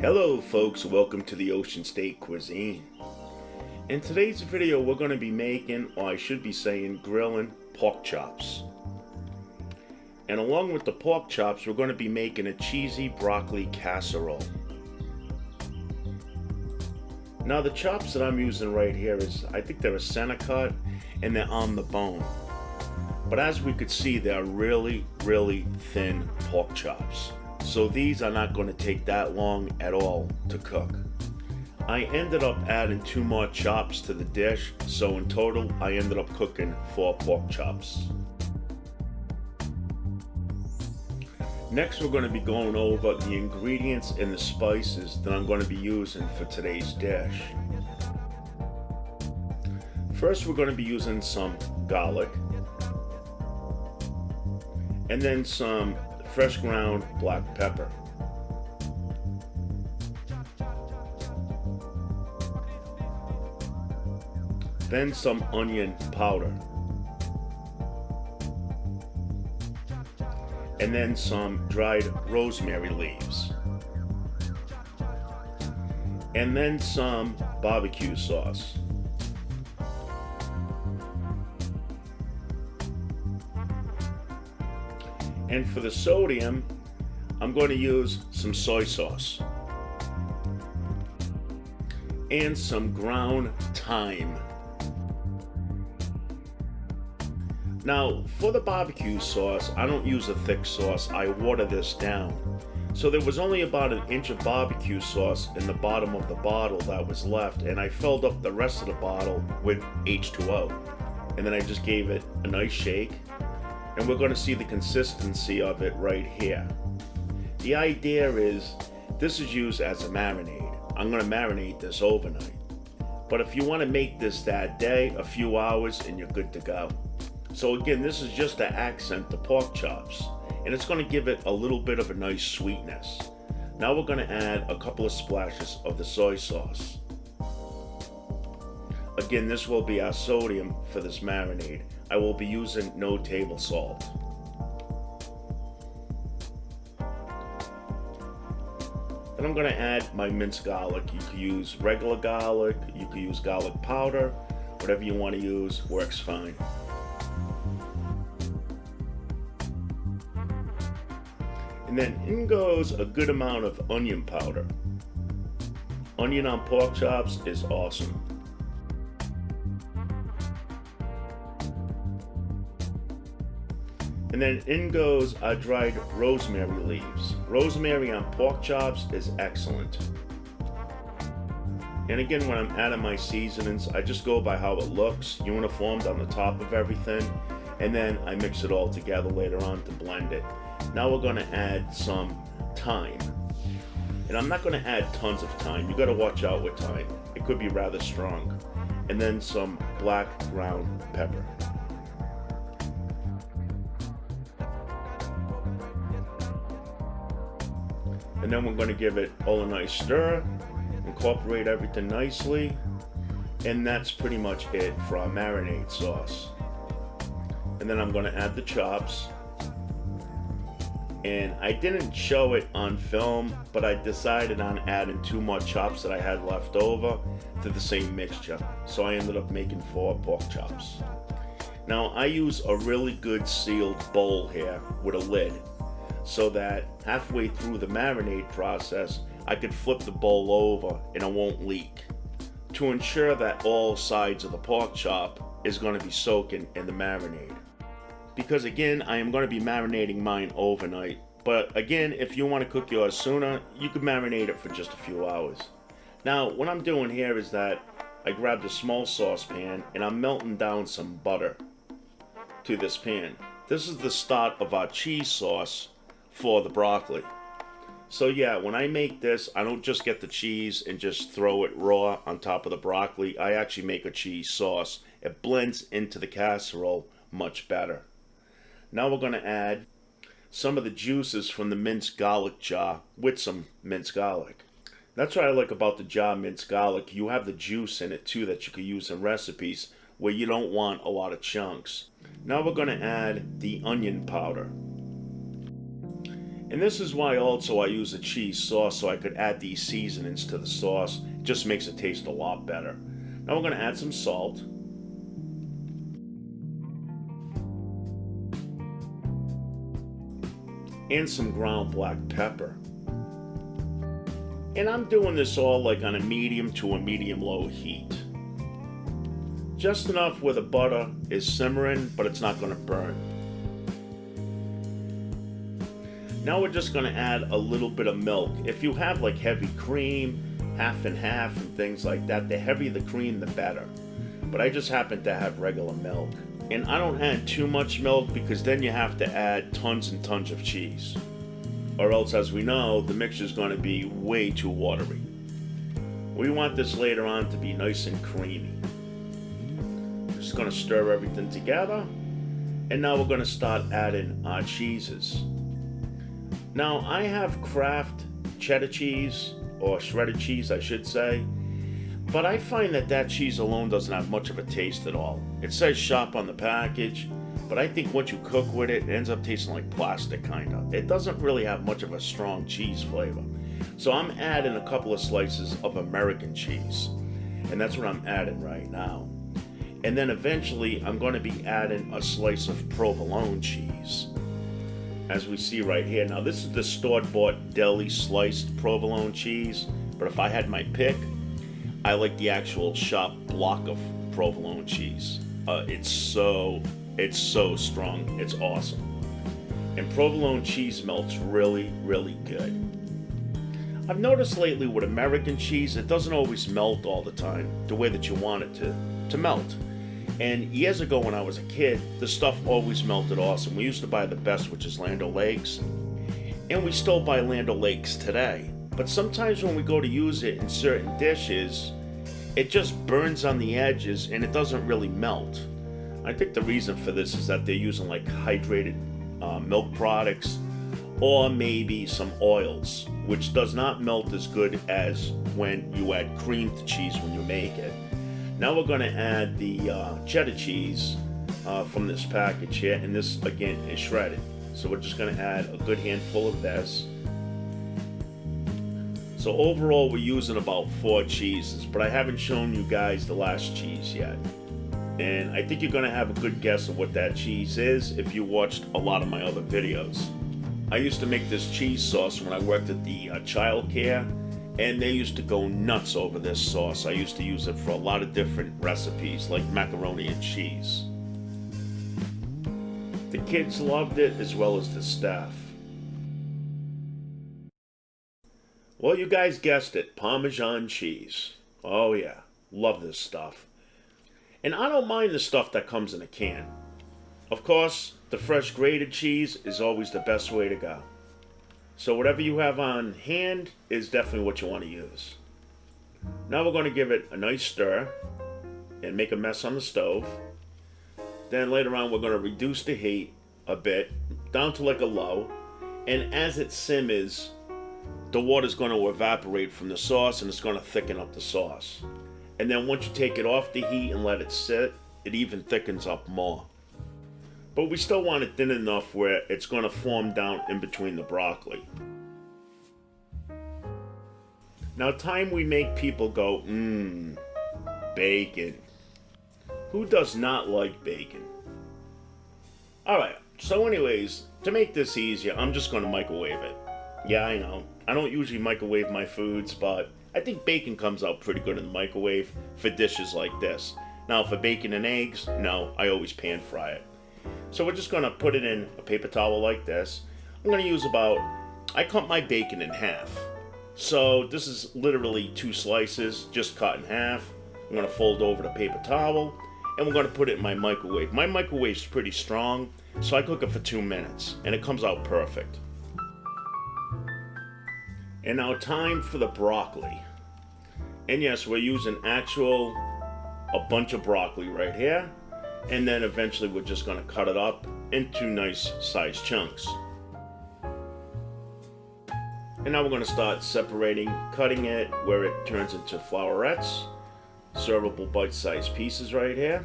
Hello folks, welcome to the OceanState Cuisine. In today's video we're going to be making, or I should be saying, grilling pork chops. And along with the pork chops we're going to be making a cheesy broccoli casserole. Now the chops that I'm using right here I think they're a center cut and they're on the bone. But as we could see, they're really thin pork chops. So these are not going to take that long at all to cook. I ended up adding 2 more chops to the dish, so in total I ended up cooking 4 pork chops. Next we're going to be going over the ingredients and the spices that I'm going to be using for today's dish. First we're going to be using some garlic, and then some fresh ground black pepper. Then some onion powder. And then some dried rosemary leaves. And then some barbecue sauce. And for the sodium, I'm going to use some soy sauce and some ground thyme. Now, for the barbecue sauce, I don't use a thick sauce. I water this down. So there was only about 1 inch of barbecue sauce in the bottom of the bottle that was left, and I filled up the rest of the bottle with H2O. And then I just gave it a nice shake. And we're going to see the consistency of it right here. The idea is this is used as a marinade. I'm going to marinate this overnight. But if you want to make this that day, a few hours, and you're good to go. So again, this is just to accent the pork chops. And it's going to give it a little bit of a nice sweetness. Now we're going to add a couple of splashes of the soy sauce. Again, this will be our sodium for this marinade. I will be using no table salt. Then I'm going to add my minced garlic. You could use regular garlic, you could use garlic powder, whatever you want to use works fine. And then in goes a good amount of onion powder. Onion on pork chops is awesome. And then in goes our dried rosemary leaves. Rosemary on pork chops is excellent. And again, when I'm adding my seasonings, I just go by how it looks, uniformed on the top of everything, and then I mix it all together later on to blend it. Now we're going to add some thyme. And I'm not going to add tons of thyme. You got to watch out with thyme. It could be rather strong. And then some black ground pepper. And then we're going to give it all a nice stir, incorporate everything nicely, and that's pretty much it for our marinade sauce. And then I'm going to add the chops. And I didn't show it on film, but I decided on adding 2 more chops that I had left over to the same mixture. So I ended up making 4 pork chops. Now I use a really good sealed bowl here with a lid, so that halfway through the marinade process, I could flip the bowl over and it won't leak, to ensure that all sides of the pork chop is going to be soaking in the marinade. Because again, I am going to be marinating mine overnight. But again, if you want to cook yours sooner, you could marinate it for just a few hours. Now, what I'm doing here is that I grabbed a small saucepan and I'm melting down some butter to this pan. This is the start of our cheese sauce for the broccoli. So yeah, when I make this, I don't just get the cheese and just throw it raw on top of the broccoli. I actually make a cheese sauce. It blends into the casserole much better. Now we're going to add some of the juices from the minced garlic jar with some minced garlic. That's what I like about the jar minced garlic. You have the juice in it too that you could use in recipes where you don't want a lot of chunks. Now we're going to add the onion powder. And this is why also I use a cheese sauce, so I could add these seasonings to the sauce. It just makes it taste a lot better. Now we're going to add some salt. And some ground black pepper. And I'm doing this all like on a medium to a medium-low heat. Just enough where the butter is simmering, but it's not going to burn. Now we're just going to add a little bit of milk. If you have like heavy cream, half and half and things like that, the heavier the cream, the better. But I just happen to have regular milk. And I don't add too much milk because then you have to add tons and tons of cheese. Or else, as we know, the mixture is going to be way too watery. We want this later on to be nice and creamy. Just going to stir everything together. And now we're going to start adding our cheeses. Now I have Kraft cheddar cheese, or shredded cheese I should say, but I find that cheese alone doesn't have much of a taste at all. It says shop on the package, but I think once you cook with it, it ends up tasting like plastic kinda. It doesn't really have much of a strong cheese flavor. So I'm adding a couple of slices of American cheese, and that's what I'm adding right now. And then eventually I'm going to be adding a slice of provolone cheese, as we see right here. Now this is the store-bought deli sliced provolone cheese, but if I had my pick, I like the actual shop block of provolone cheese. It's so strong, it's awesome. And provolone cheese melts really, really good. I've noticed lately with American cheese, it doesn't always melt all the time, the way that you want it to melt. And years ago when I was a kid, the stuff always melted awesome. We used to buy the best, which is Land O'Lakes. And we still buy Land O'Lakes today. But sometimes when we go to use it in certain dishes, it just burns on the edges and it doesn't really melt. I think the reason for this is that they're using like hydrated milk products, or maybe some oils, which does not melt as good as when you add cream to cheese when you make it. Now we're going to add the cheddar cheese from this package here, and this again is shredded. So we're just going to add a good handful of this. So overall we're using about 4 cheeses, but I haven't shown you guys the last cheese yet. And I think you're going to have a good guess of what that cheese is if you watched a lot of my other videos. I used to make this cheese sauce when I worked at the child care, and they used to go nuts over this sauce. I used to use it for a lot of different recipes, like macaroni and cheese. The kids loved it, as well as the staff. Well, you guys guessed it, Parmesan cheese. Oh yeah, love this stuff. And I don't mind the stuff that comes in a can. Of course, the fresh grated cheese is always the best way to go. So whatever you have on hand is definitely what you want to use. Now we're going to give it a nice stir and make a mess on the stove. Then later on we're going to reduce the heat a bit down to like a low. And as it simmers, the water's going to evaporate from the sauce and it's going to thicken up the sauce. And then once you take it off the heat and let it sit, it even thickens up more. But we still want it thin enough where it's going to form down in between the broccoli. Now, time we make people go, bacon. Who does not like bacon? Alright, so anyways, to make this easier, I'm just going to microwave it. Yeah, I know. I don't usually microwave my foods, but I think bacon comes out pretty good in the microwave for dishes like this. Now, for bacon and eggs, no, I always pan fry it. So we're just going to put it in a paper towel like this. I'm going to use I cut my bacon in half. So this is literally 2 slices, just cut in half. I'm going to fold over the paper towel, and we're going to put it in my microwave. My microwave's pretty strong, so I cook it for 2 minutes, and it comes out perfect. And now time for the broccoli. And yes, we're using a bunch of broccoli right here. And then eventually we're just going to cut it up into nice sized chunks. And now we're going to start cutting it where it turns into flowerets. Servable bite-sized pieces right here.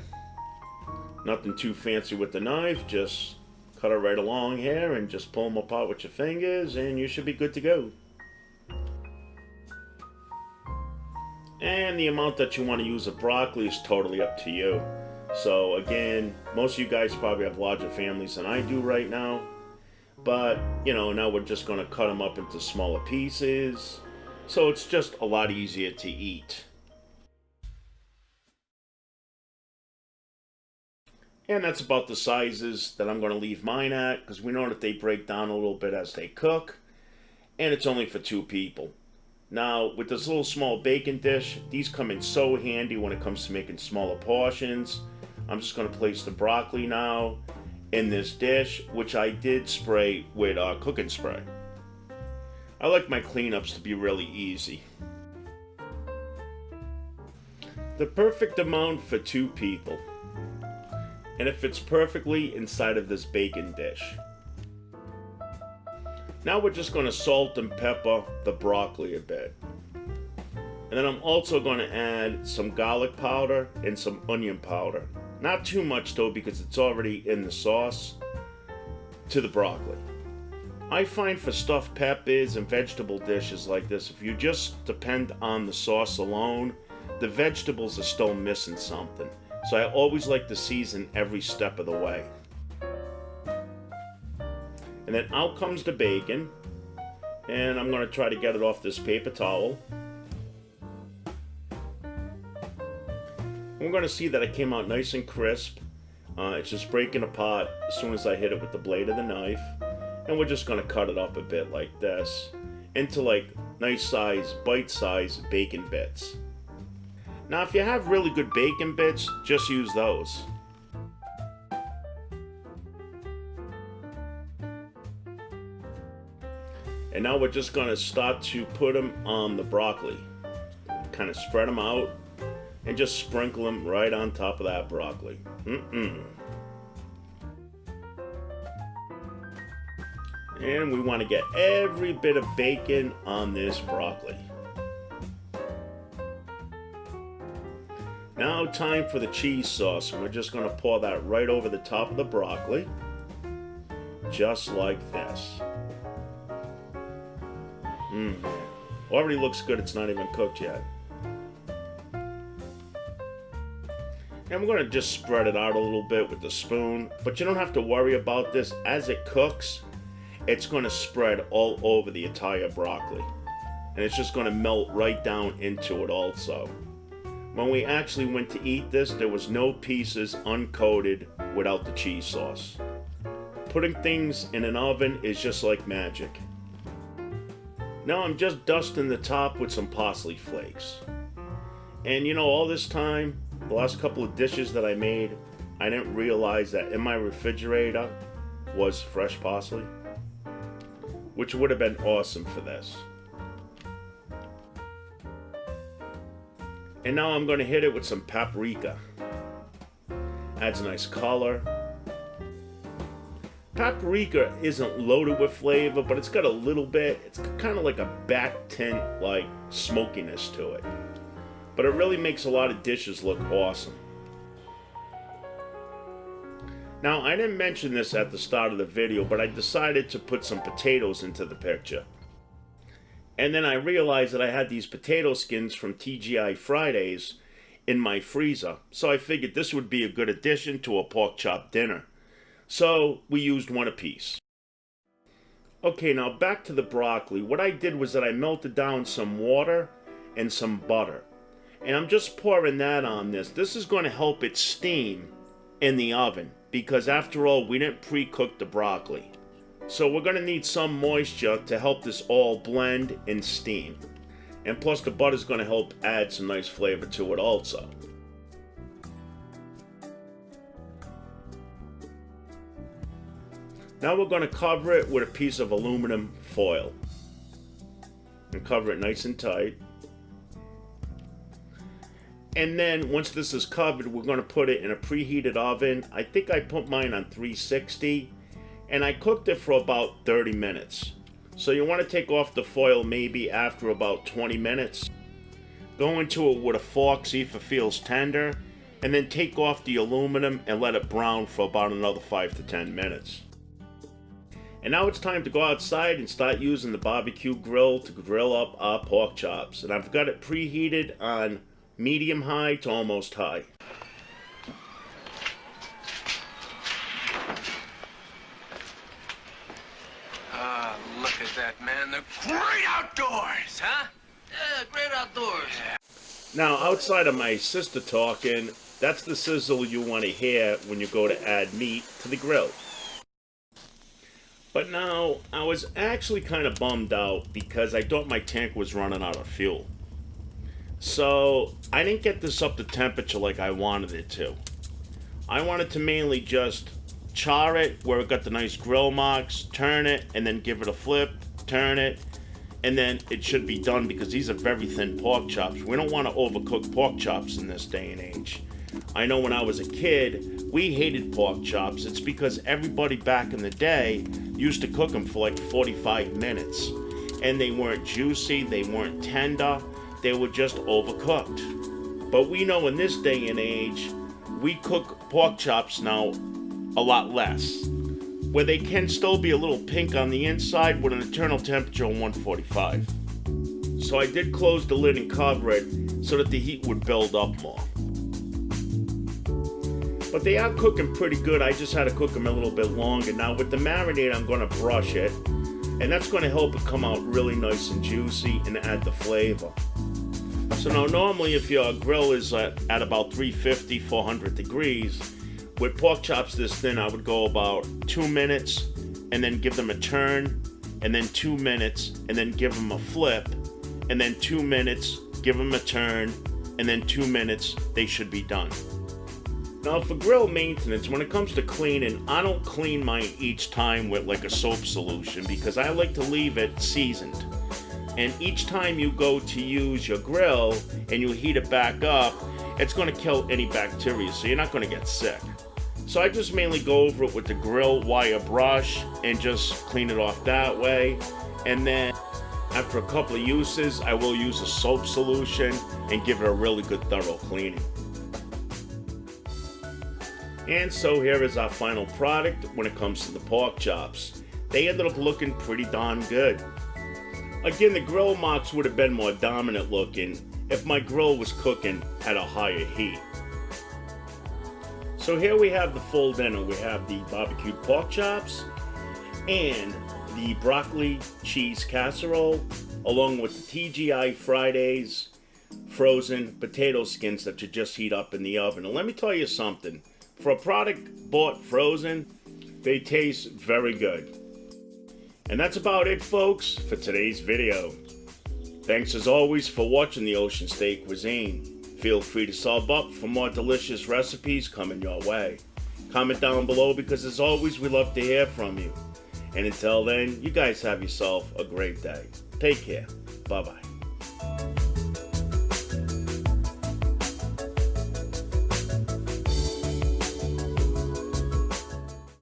Nothing too fancy with the knife, just cut it right along here and just pull them apart with your fingers and you should be good to go. And the amount that you want to use of broccoli is totally up to you. So again, most of you guys probably have larger families than I do right now. But, now we're just going to cut them up into smaller pieces. So it's just a lot easier to eat. And that's about the sizes that I'm going to leave mine at, because we know that they break down a little bit as they cook. And it's only for 2 people. Now, with this little small bacon dish, these come in so handy when it comes to making smaller portions. I'm just going to place the broccoli now in this dish, which I did spray with cooking spray. I like my cleanups to be really easy. The perfect amount for 2 people. And it fits perfectly inside of this bacon dish. Now we're just going to salt and pepper the broccoli a bit. And then I'm also going to add some garlic powder and some onion powder. Not too much though, because it's already in the sauce, to the broccoli. I find for stuffed peppers and vegetable dishes like this, if you just depend on the sauce alone, the vegetables are still missing something. So I always like to season every step of the way. And then out comes the bacon, and I'm going to try to get it off this paper towel. We're going to see that it came out nice and crisp. It's just breaking apart as soon as I hit it with the blade of the knife. And we're just going to cut it up a bit like this into like nice size, bite-sized bacon bits. Now if you have really good bacon bits, just use those. And now we're just going to start to put them on the broccoli. Kind of spread them out and just sprinkle them right on top of that broccoli. And we want to get every bit of bacon on this broccoli. Now time for the cheese sauce, and we're just going to pour that right over the top of the broccoli. Just like this. Already looks good, it's not even cooked yet. And we're going to just spread it out a little bit with the spoon, but you don't have to worry about this. As it cooks, it's going to spread all over the entire broccoli. And it's just going to melt right down into it also. When we actually went to eat this, there was no pieces uncoated without the cheese sauce. Putting things in an oven is just like magic. Now I'm just dusting the top with some parsley flakes. And all this time, the last couple of dishes that I made, I didn't realize that in my refrigerator was fresh parsley, which would have been awesome for this. And now I'm going to hit it with some paprika. Adds a nice color. Paprika isn't loaded with flavor, but it's got a little bit. It's kind of like a back tint, like smokiness to it. But it really makes a lot of dishes look awesome. Now, I didn't mention this at the start of the video, but I decided to put some potatoes into the picture. And then I realized that I had these potato skins from TGI Fridays in my freezer. So I figured this would be a good addition to a pork chop dinner. So we used one apiece. Okay, now back to the broccoli. What I did was that I melted down some water and some butter. And I'm just pouring that on this. This is going to help it steam in the oven, because after all, we didn't pre-cook the broccoli. So we're going to need some moisture to help this all blend and steam. And plus the butter is going to help add some nice flavor to it also. Now we're going to cover it with a piece of aluminum foil. And cover it nice and tight. And then once this is covered, we're going to put it in a preheated oven. I think I put mine on 360. And I cooked it for about 30 minutes. So you want to take off the foil maybe after about 20 minutes. Go into it with a fork, see if it feels tender. And then take off the aluminum and let it brown for about another 5 to 10 minutes. And now it's time to go outside and start using the barbecue grill to grill up our pork chops. And I've got it preheated on medium high to almost high. Ah, look at that, man. The great outdoors, huh? Yeah, great outdoors. Now, outside of my sister talking, that's the sizzle you want to hear when you go to add meat to the grill. But now, I was actually kind of bummed out because I thought my tank was running out of fuel. So, I didn't get this up to temperature like I wanted it to. I wanted to mainly just char it where it got the nice grill marks, turn it, and then give it a flip, turn it, and then it should be done because these are very thin pork chops. We don't want to overcook pork chops in this day and age. I know when I was a kid, we hated pork chops. It's because everybody back in the day used to cook them for like 45 minutes. And they weren't juicy, they weren't tender, they were just overcooked. But we know in this day and age, we cook pork chops now a lot less, where they can still be a little pink on the inside with an internal temperature of 145. So I did close the lid and cover it so that the heat would build up more. But they are cooking pretty good. I just had to cook them a little bit longer. Now with the marinade, I'm going to brush it, and that's going to help it come out really nice and juicy and add the flavor. So now normally if your grill is at about 350, 400 degrees, with pork chops this thin, I would go about 2 minutes and then give them a turn, and then 2 minutes and then give them a flip, and then 2 minutes, give them a turn, and then 2 minutes, they should be done. Now for grill maintenance, when it comes to cleaning, I don't clean mine each time with like a soap solution because I like to leave it seasoned. And each time you go to use your grill and you heat it back up, it's going to kill any bacteria, so you're not going to get sick. So I just mainly go over it with the grill wire brush and just clean it off that way. And then after a couple of uses, I will use a soap solution and give it a really good thorough cleaning. And so here is our final product when it comes to the pork chops. They ended up looking pretty darn good. Again, the grill marks would have been more dominant looking if my grill was cooking at a higher heat. So here we have the full dinner. We have the barbecued pork chops and the broccoli cheese casserole, along with the TGI Fridays frozen potato skins that you just heat up in the oven. And let me tell you something. For a product bought frozen, they taste very good. And that's about it, folks, for today's video. Thanks as always for watching the OceanState Cuisine. Feel free to sub up for more delicious recipes coming your way. Comment down below because as always, we love to hear from you. And until then, you guys have yourself a great day. Take care. Bye-bye.